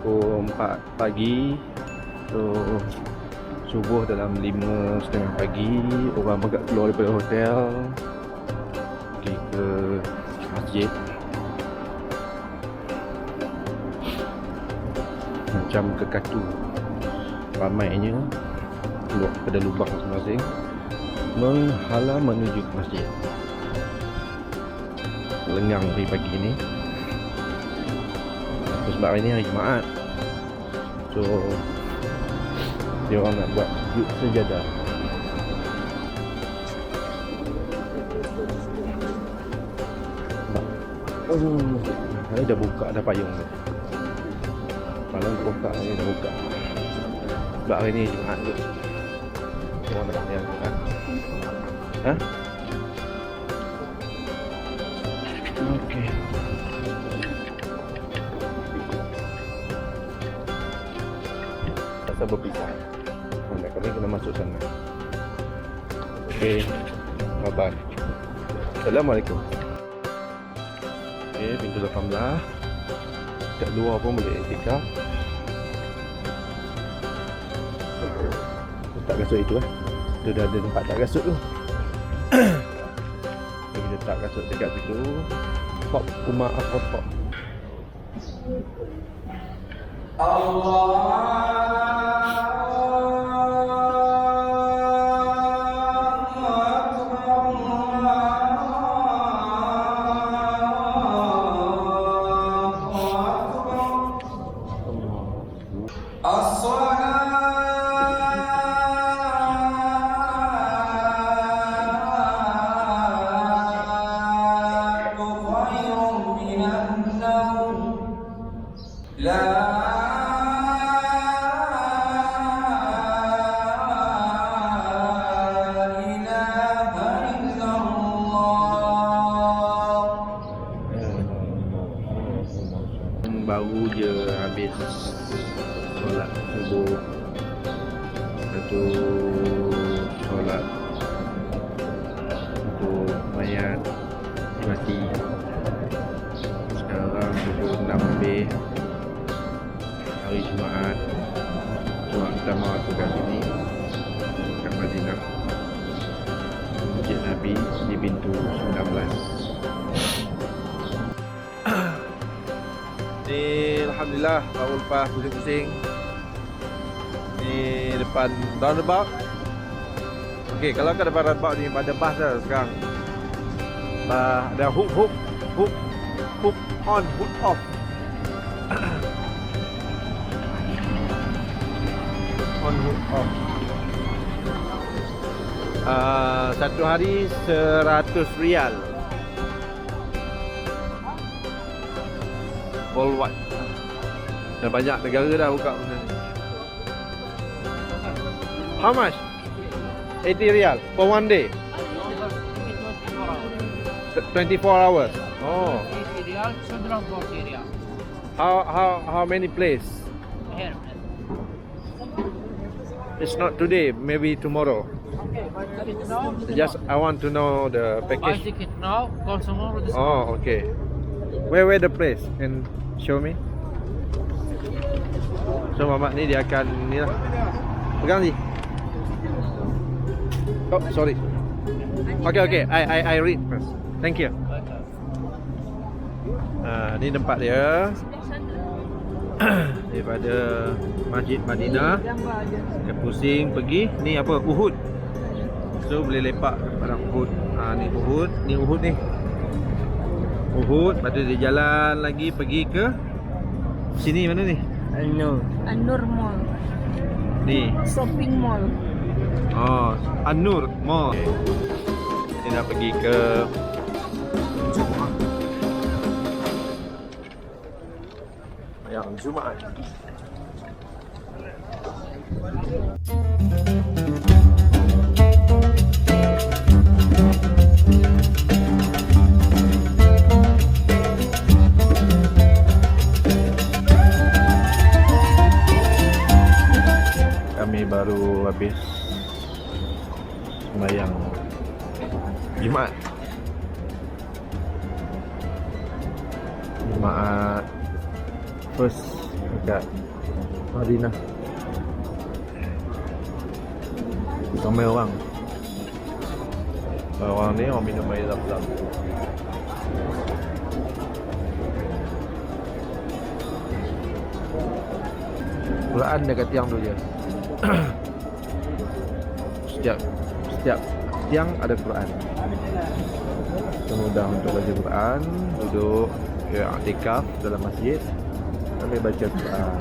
pukul 4 pagi. So subuh dalam 5:30 pagi, orang agak keluar daripada hotel pergi ke masjid. Macam kekatu, ramainya keluar pada lubang masing-masing menghala menuju ke masjid. Lengang pagi ni. Sebab hari ni hari Jumaat, so dia orang nak buat sujud sejadah. Hari dah buka dah payung tu. Malam buka, hari dah buka. Sebab hari ni Jumaat tu. Orang nak yang tu kan. Ha? Okey. Pasal berpisah. Kami kena masuk sana. Okey. Bye-bye. Assalamualaikum. Okey, pintu 18. Kat luar pun boleh iktikaf. Letak kasut itu Dia dah ada tempat tak kasut tu. Kita letak kasut dekat situ. Pop rumah apa pop. Allah. Baru je habis solat subuh, satu solat untuk mayat mati. Sekarang pukul 6 lebih, hari Jumaat. Jumaat pertama aku kat sini, kat Madinah, Masjid Nabi di pintu 19. Ni alhamdulillah baru lepas pusing-pusing ni depan roundabout. Okey, kalau kat depan roundabout ni ada bas dah sekarang. Ada hook on, hook off. On, hook off. Satu hari 100 rial. Worldwide. Dah banyak negara dah buka benda ni. How much? 80 rial for one day. 24 hours. Oh. 80 rial, 140 rial. How many place? Here. It's not today, maybe tomorrow. Okay, buy ticket now. Just I want to know the Buy package. ticket now, call tomorrow. Oh, okay. Where the place? Can show me? So mamak ni dia akan ni lah. Pegang ni. Oh, sorry. Okay. I read first. Thank you. Ni tempat dia. Daripada Masjid Madinah ke pusing pergi. Ni apa? Uhud. So boleh lepak pada Uhud. Ni Uhud. Ni Uhud ni. Uhud. Lepas tu dia jalan lagi pergi ke sini mana ni? An-Nur Mall. Ni Shopping mall. Oh, An-Nur Mall. Ni nak pergi ke yang Jumaat. Kami baru habis sembahyang Jumaat. Jumaat first dekat Madinah. Ramai orang. Orang ni orang minum air zam-zam. Quran dekat tiang tu je. setiap tiang ada Quran. Mudah untuk baca Quran, duduk iktikaf dalam masjid sambil baca Quran.